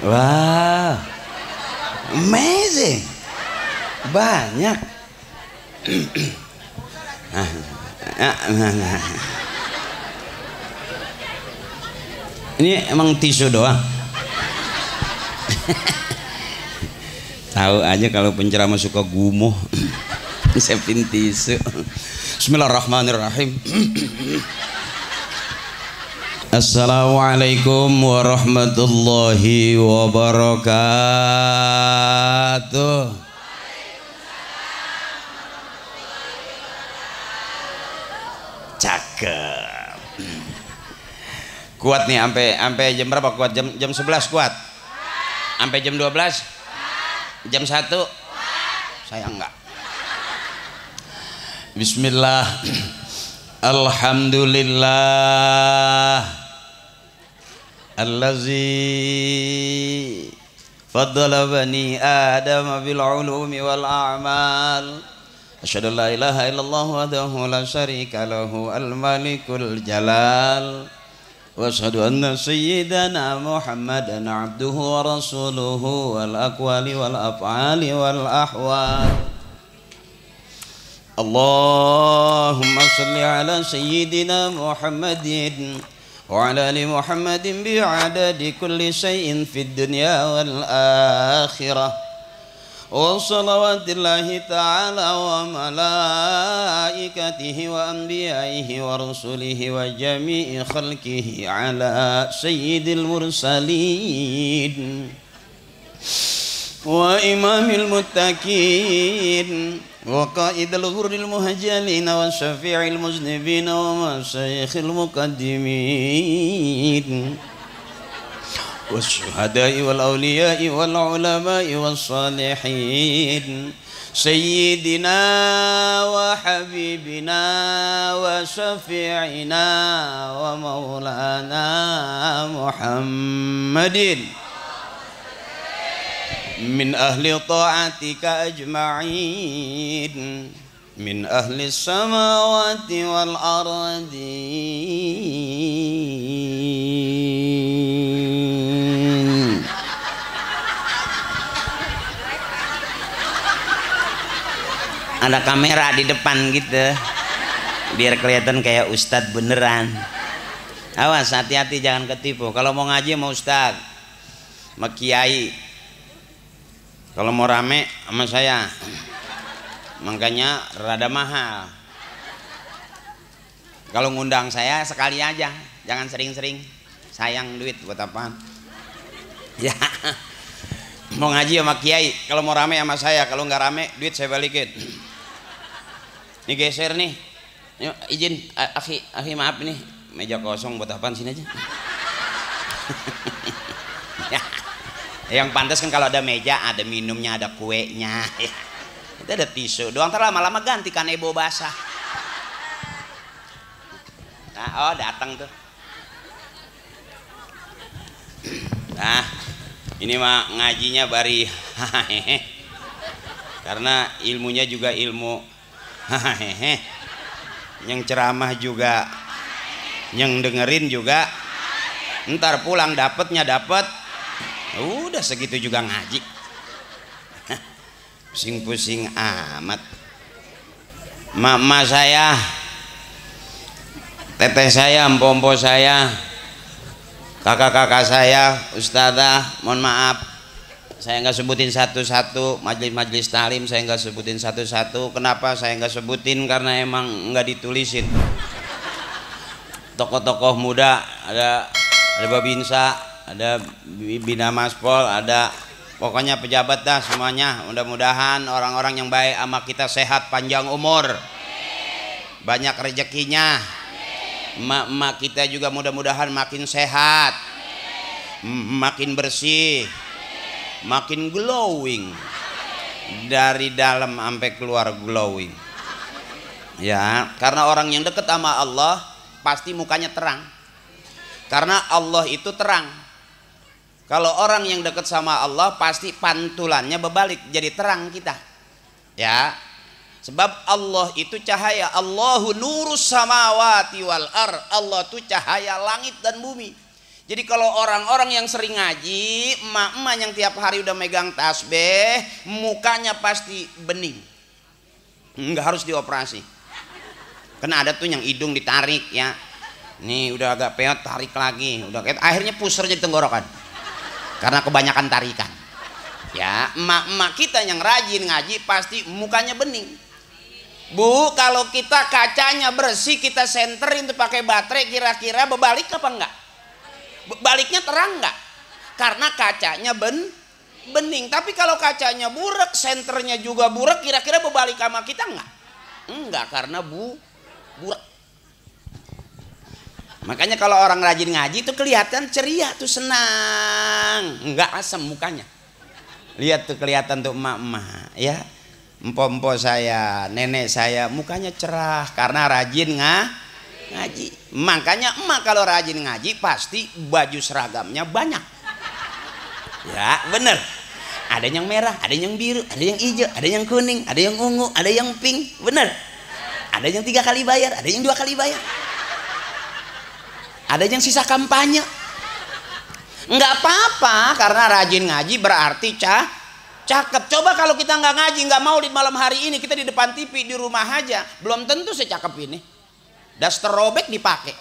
Wah, amazing, banyak. Ini emang tisu doang. Tahu aja kalau penceramah suka gumuh. Siapin tisu. Bismillahirrahmanirrahim. Assalamualaikum warahmatullahi wabarakatuh. Cakep. Kuat nih sampai jam berapa kuat? Jam 11 kuat. Sampai jam 12? Jam 1? Saya enggak. Bismillah. Alhamdulillah allazi faddala bani Adam bil ulumi wal a'mal. Asyhadu an la ilaha illallah wahdahu la syarika lahu al malikul jalal. Wa asyhadu anna sayyidana Muhammadan abduhu wa rasuluhu wal aqwali wal af'ali wal ahwal. Allahumma salli ala sayyidina Muhammadin wa ala ali Muhammadin bi'adadi kulli syai'in fid dunya wal akhirah. Wa salawatillahi ta'ala wa malaikatihi wa anbiya'ihi wa rusulihi wa jami'i khalqihi ala sayyidil mursalin wa imamil muttaqin wa qaidil ghurril muhajjalin wa syafi'il muznibin wa masyayikhil muqaddimin wasyuhada'i wal awliya'i wal ulama'i was salihin sayyidina wa habibina wa syafi'ina wa maulana Muhammadin min ahli ta'atika ajma'in min ahli samawati wal ardi. Ada kamera di depan gitu biar kelihatan kayak ustadz beneran. Awas, hati-hati jangan ketipu. Kalau mau ngaji mau ustadz, sama kiai. Kalau mau rame sama saya, makanya rada mahal. Kalau ngundang saya sekali aja, jangan sering-sering. Sayang duit buat apaan? Ya, mau ngaji sama kiai. Kalau mau rame sama saya, kalau nggak rame duit saya balikin. Ini geser nih. Yuk, izin, akhi maaf nih, meja kosong buat apaan sini aja. Ya. Yang pantas kan kalau ada meja, ada minumnya, ada kuenya. Itu ada tisu doang, ntar lama-lama ganti kanebo basah. Nah, oh datang tuh. Nah, ini mah ngajinya bari. Karena ilmunya juga ilmu. Yang ceramah juga, yang dengerin juga. Ntar pulang dapetnya dapet. Udah segitu juga ngaji. Pusing-pusing amat. Mama saya, teteh saya, empompo saya, kakak-kakak saya, ustadzah, mohon maaf saya nggak sebutin satu-satu. Majelis-majelis taklim saya nggak sebutin satu-satu. Kenapa saya nggak sebutin? Karena emang nggak ditulisin. Tokoh-tokoh muda ada Babinsa, ada Bina Maspol, ada pokoknya pejabat dah semuanya. Mudah-mudahan orang-orang yang baik sama kita sehat, panjang umur, banyak rezekinya. Emak-emak kita juga mudah-mudahan makin sehat, makin bersih, makin glowing, dari dalam sampai keluar glowing. Ya, karena orang yang dekat sama Allah pasti mukanya terang, karena Allah itu terang. Kalau orang yang dekat sama Allah pasti pantulannya berbalik jadi terang kita. Ya. Sebab Allah itu cahaya. Allahu nurus samawati wal ar. Allah itu cahaya langit dan bumi. Jadi kalau orang-orang yang sering ngaji, emak-emak yang tiap hari udah megang tasbih, mukanya pasti bening. Nggak harus dioperasi. Karena ada tuh yang hidung ditarik ya. Nih udah agak peot, tarik lagi. Udah akhirnya pusar jadi tenggorokan. Karena kebanyakan tarikan. Ya, emak-emak kita yang rajin ngaji pasti mukanya bening. Bu, kalau kita kacanya bersih, kita senterin tuh pakai baterai, kira-kira berbalik apa enggak? Baliknya terang nggak? Karena kacanya bening. Tapi kalau kacanya burak, senternya juga burak, kira-kira berbalik sama kita nggak? Enggak, karena burak. Makanya kalau orang rajin ngaji itu kelihatan ceria tuh, senang, nggak asam mukanya. Lihat tuh kelihatan tuh emak-emak ya, empo-empo saya, nenek saya, mukanya cerah karena rajin ngaji. Makanya emak kalau rajin ngaji pasti baju seragamnya banyak. Ya bener. Ada yang merah, ada yang biru, ada yang hijau, ada yang kuning, ada yang ungu, ada yang pink. Bener. Ada yang 3 kali bayar, ada yang 2 kali bayar. Ada yang sisa kampanye. Nggak apa-apa karena rajin ngaji berarti cakep. Coba kalau kita nggak ngaji, nggak maulid malam hari ini, kita di depan TV di rumah aja, belum tentu secakep ini. Daster robek dipakai,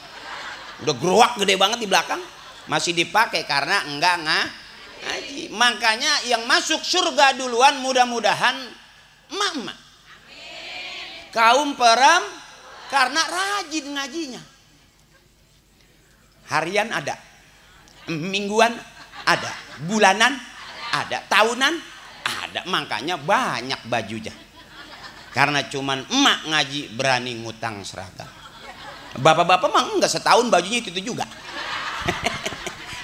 udah geruak gede banget di belakang masih dipakai karena enggak ngaji. Makanya yang masuk surga duluan mudah-mudahan emak-emak, kaum karena rajin ngajinya. Harian ada, mingguan ada, bulanan ada, tahunan ada. Makanya banyak bajunya karena cuman emak ngaji berani ngutang seragam. Bapak-bapak mah enggak, setahun bajunya itu juga.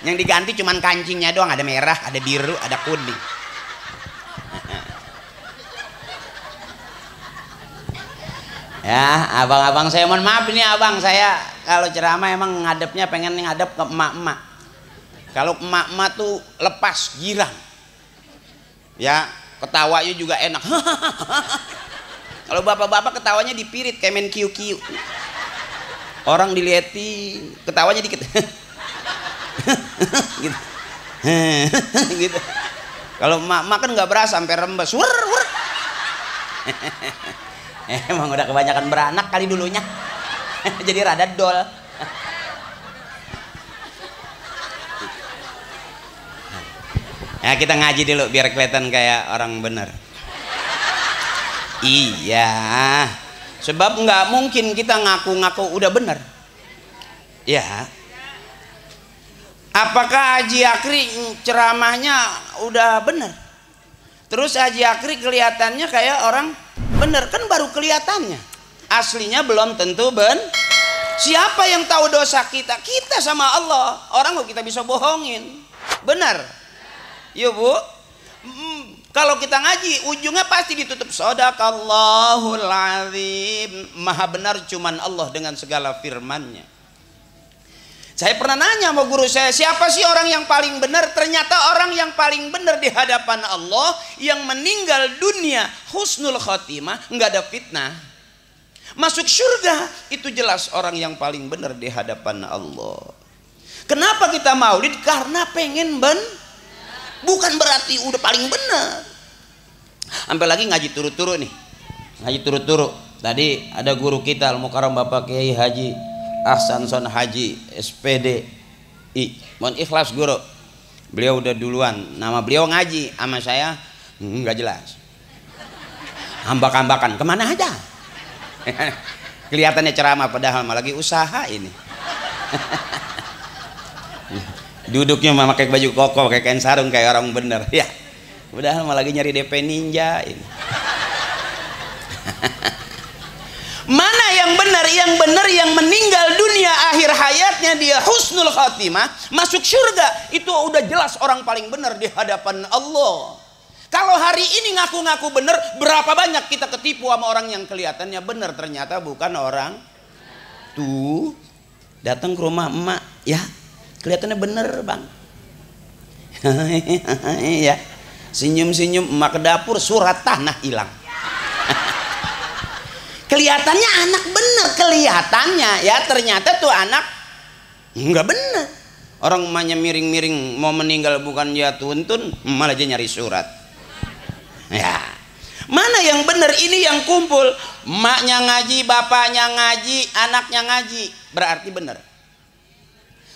Yang diganti cuman kancingnya doang, ada merah, ada biru, ada kuning. Ya, abang-abang saya mohon maaf ini abang saya kalau ceramah emang ngadepnya pengen ngadep ke emak-emak. Kalau emak-emak tuh lepas girang. Ya, ketawanya juga enak. Kalau bapak-bapak ketawanya dipirit kayak main kiu-kiu. Orang dilihatin ketawanya dikit. Gitu. Gitu. Kalau emak-emak kan nggak berasa sampai rembes. Wur. Emang udah kebanyakan beranak kali dulunya. Jadi rada dol. Ya kita ngaji dulu biar kelihatan kayak orang bener. Iya. Sebab nggak mungkin kita ngaku-ngaku udah bener. Ya. Apakah Haji Akri ceramahnya udah bener? Terus Haji Akri kelihatannya kayak orang bener, kan baru kelihatannya. Aslinya belum tentu Siapa yang tahu dosa kita? Kita sama Allah. Orang kok kita bisa bohongin. Benar? Yuk Bu. Kalau kita ngaji ujungnya pasti ditutup Shadaqallahul Azim. Maha benar cuman Allah dengan segala firman-Nya. Saya pernah nanya sama guru saya, siapa sih orang yang paling benar? Ternyata orang yang paling benar di hadapan Allah yang meninggal dunia husnul khotimah, nggak ada fitnah, masuk surga, itu jelas orang yang paling benar di hadapan Allah. Kenapa kita maulid? Karena pengen bukan berarti udah paling benar. Sampai lagi ngaji turu-turu nih. Ngaji turu-turu. Tadi ada guru kita Al-Mukarram Bapak Kiai Haji Ahsan Son Haji SPDI. Mohon ikhlas guru. Beliau udah duluan. Nama beliau ngaji sama saya nggak jelas. Hambak-hambakan kemana aja. Kelihatannya ceramah padahal malah lagi usaha ini. Duduknya memakai baju koko, pakai kain sarung kayak orang bener ya. Padahal malah lagi nyari DP ninja ini. Mana yang benar? Yang benar yang meninggal dunia akhir hayatnya dia husnul khatimah masuk surga, itu udah jelas orang paling benar di hadapan Allah. Kalau hari ini ngaku-ngaku benar, berapa banyak kita ketipu sama orang yang kelihatannya benar ternyata bukan orang. Tuh datang ke rumah emak ya, kelihatannya bener bang. Ya, senyum-senyum emak ke dapur, surat tanah hilang. Kelihatannya anak bener, kelihatannya ya, ternyata tuh anak nggak bener. Orang emaknya miring-miring mau meninggal bukan dia tuntun, malah dia nyari surat. Ya, mana yang benar? Ini yang kumpul, emaknya ngaji, bapaknya ngaji, anaknya ngaji, berarti benar.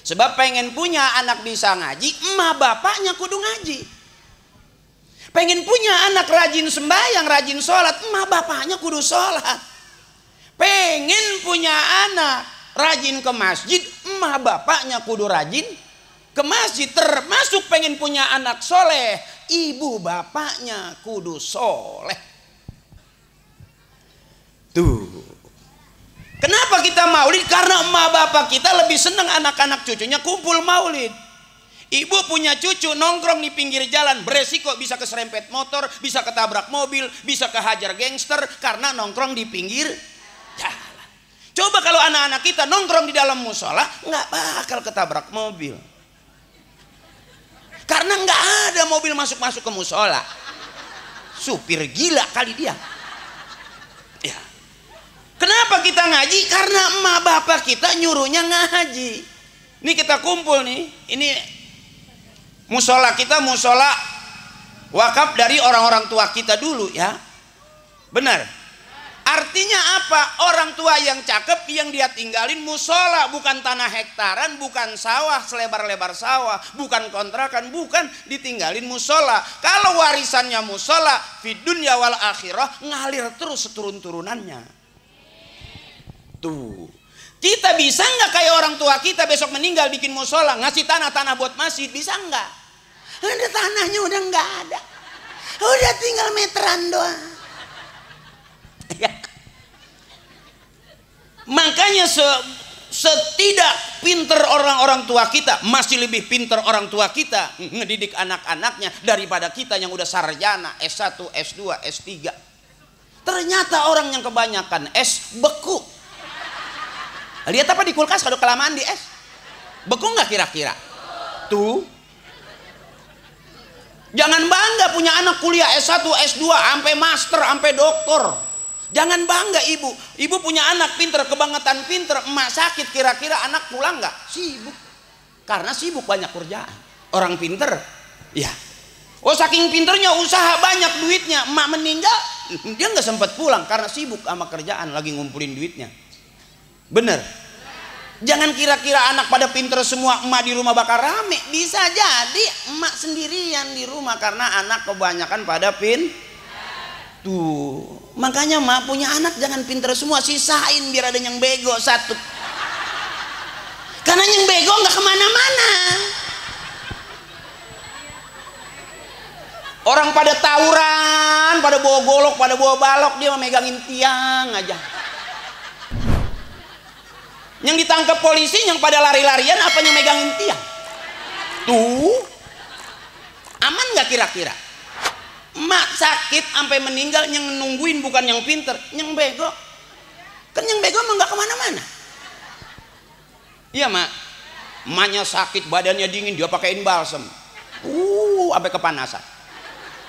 Sebab pengen punya anak bisa ngaji, emak bapaknya kudu ngaji. Pengen punya anak rajin sembahyang, rajin sholat, emak bapaknya kudu sholat. Pengen punya anak rajin ke masjid, emak bapaknya kudu rajin ke masjid. Termasuk pengen punya anak soleh, ibu bapaknya kudu soleh. Tuh, kenapa kita maulid? Karena emak bapak kita lebih senang anak-anak cucunya kumpul maulid. Ibu punya cucu nongkrong di pinggir jalan, beresiko bisa keserempet motor, bisa ketabrak mobil, bisa kehajar gangster karena nongkrong di pinggir jalan. Coba kalau anak-anak kita nongkrong di dalam musola, nggak bakal ketabrak mobil. Karena nggak ada mobil masuk-masuk ke musola. Supir gila kali dia. Ya. Kenapa kita ngaji? Karena emak bapak kita nyuruhnya ngaji. Ini kita kumpul nih, ini musola kita musola wakaf dari orang-orang tua kita dulu ya. Benar. Artinya apa? Orang tua yang cakep yang dia tinggalin musola, bukan tanah hektaran, bukan sawah selebar-lebar sawah, bukan kontrakan, bukan, ditinggalin musola. Kalau warisannya musola, fid dunya wal akhirah, ngalir terus seturun-turunannya. Tuh, kita bisa nggak kayak orang tua kita besok meninggal bikin musola, ngasih tanah-tanah buat masjid, bisa nggak? Ada tanahnya udah nggak ada, udah tinggal meteran doang. Ya. Makanya setidak pinter orang-orang tua kita, masih lebih pinter orang tua kita ngedidik anak-anaknya daripada kita yang udah sarjana S1, S2, S3. Ternyata orang yang kebanyakan S beku. Lihat apa di kulkas kalau kelamaan di es? Beku nggak kira-kira? Tuh. Jangan bangga punya anak kuliah S1, S2, sampai master, sampai doktor. Jangan bangga ibu. Ibu punya anak pinter, kebangetan pinter, emak sakit, kira-kira anak pulang nggak? Sibuk. Karena sibuk banyak kerjaan. Orang pinter, ya. Oh saking pinternya usaha banyak duitnya, emak meninggal, dia nggak sempat pulang karena sibuk sama kerjaan, lagi ngumpulin duitnya. Bener. Jangan kira-kira anak pada pinter semua, emak di rumah bakal rame. Bisa jadi emak sendirian di rumah karena anak kebanyakan pada Tuh, makanya emak punya anak jangan pinter semua, sisain biar ada yang bego satu. Karena yang bego nggak kemana-mana. Orang pada tawuran, pada bawa golok, pada bawa balok, dia megangin tiang aja. Yang ditangkap polisi, yang pada lari-larian, apa yang megangin tiang? Tuh, aman nggak kira-kira? Mak sakit sampai meninggal, yang nungguin bukan yang pinter, yang bego. Kan yang bego emang nggak kemana-mana. Iya mak, emaknya sakit, badannya dingin, dia pakein balsem, sampai kepanasan.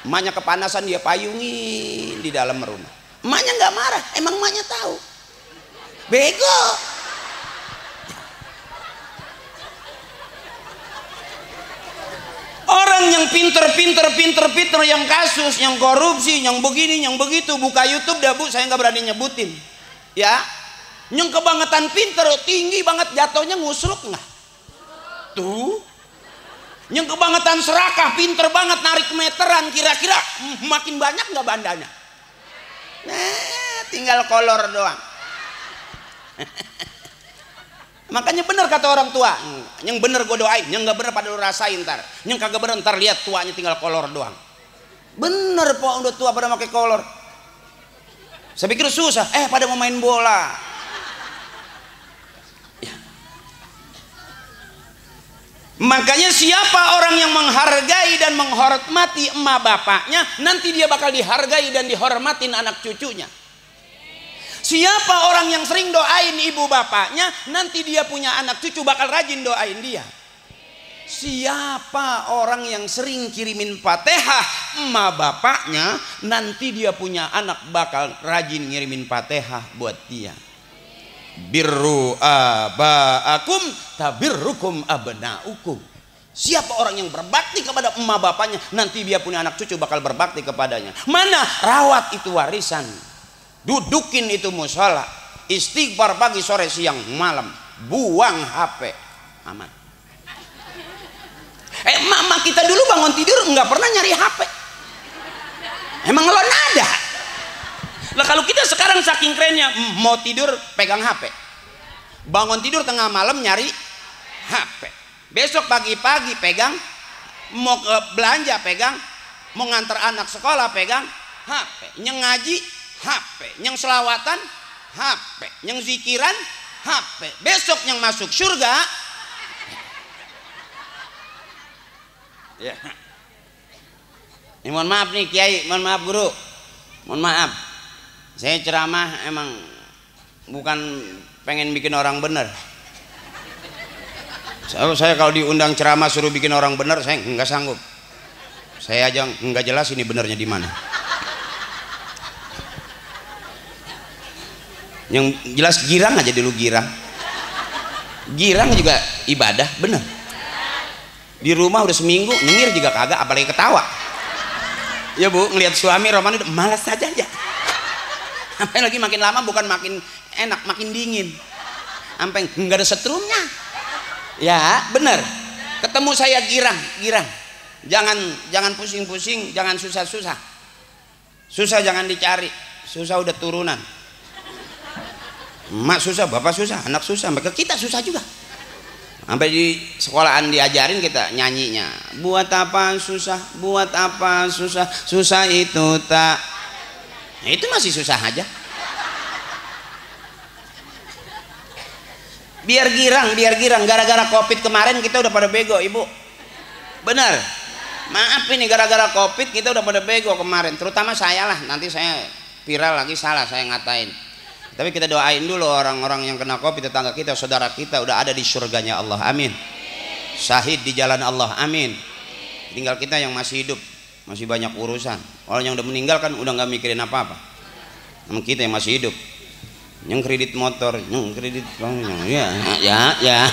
Emaknya kepanasan, dia payungin di dalam rumah. Emaknya nggak marah, emang emaknya tahu. Bego. Orang yang pinter yang kasus, yang korupsi, yang begini, yang begitu, buka YouTube dah bu, saya nggak berani nyebutin, ya. Yang kebangetan pinter, tinggi banget jatuhnya ngusruk nggak? Tuh. Yang kebangetan serakah, pinter banget narik meteran, kira-kira makin banyak nggak bandanya? Tinggal kolor doang. Makanya benar kata orang tua, yang benar gue doain, yang nggak benar pada lu rasain ntar, yang kagak benar ntar lihat tuanya tinggal kolor doang. Bener po, udah tua pada pakai kolor. Saya pikir susah, pada mau main bola. Ya. Makanya siapa orang yang menghargai dan menghormati emak bapaknya, nanti dia bakal dihargai dan dihormatin anak cucunya. Siapa orang yang sering doain ibu bapaknya, nanti dia punya anak cucu bakal rajin doain dia. Siapa orang yang sering kirimin Fatihah emak bapaknya, nanti dia punya anak bakal rajin ngirimin Fatihah buat dia. birru abaakum tabirrukum abnaukum. Siapa orang yang berbakti kepada emak bapaknya, nanti dia punya anak cucu bakal berbakti kepadanya. Mana? Rawat itu warisan, dudukin itu musola, istighfar pagi sore siang malam, buang HP, aman. Mama kita dulu bangun tidur nggak pernah nyari HP. Emang lo nada? Lah kalau kita sekarang saking kerennya, mau tidur pegang HP, bangun tidur tengah malam nyari HP, besok pagi-pagi pegang, mau belanja pegang, mau ngantar anak sekolah pegang HP, nyeng ngaji HP, nyeng selawatan HP, nyeng zikiran HP, besok nyeng masuk surga ya. Ini mohon maaf nih Kiai, mohon maaf guru, mohon maaf, saya ceramah emang bukan pengen bikin orang bener. Saya kalau diundang ceramah suruh bikin orang bener, saya nggak sanggup. Saya aja nggak jelas ini benernya di mana. Yang jelas girang aja dulu, girang juga ibadah bener. Di rumah udah seminggu nyengir juga kagak, apalagi ketawa. Ya bu, ngelihat suami roman udah malas saja aja. Sampai lagi makin lama bukan makin enak, makin dingin. Sampai nggak ada setrumnya. Ya bener. Ketemu saya girang. Jangan pusing-pusing, jangan susah-susah. Susah jangan dicari. Susah udah turunan. Emak susah, bapak susah, anak susah, sampai ke kita susah juga. Sampai di sekolahan diajarin kita nyanyinya, buat apa susah, buat apa susah, susah itu tak. Nah, itu masih susah aja. Biar girang, gara-gara covid kemarin kita udah pada bego ibu, bener. Maaf ini gara-gara covid kita udah pada bego kemarin, terutama saya lah, nanti saya viral lagi salah saya ngatain. Tapi kita doain dulu orang-orang yang kena covid, tetangga kita, saudara kita udah ada di surganya Allah, amin. Syahid di jalan Allah, amin. Tinggal kita yang masih hidup, masih banyak urusan. Orang yang udah meninggal kan udah nggak mikirin apa-apa. Namun kita yang masih hidup, yang kredit motor, yang kredit ya.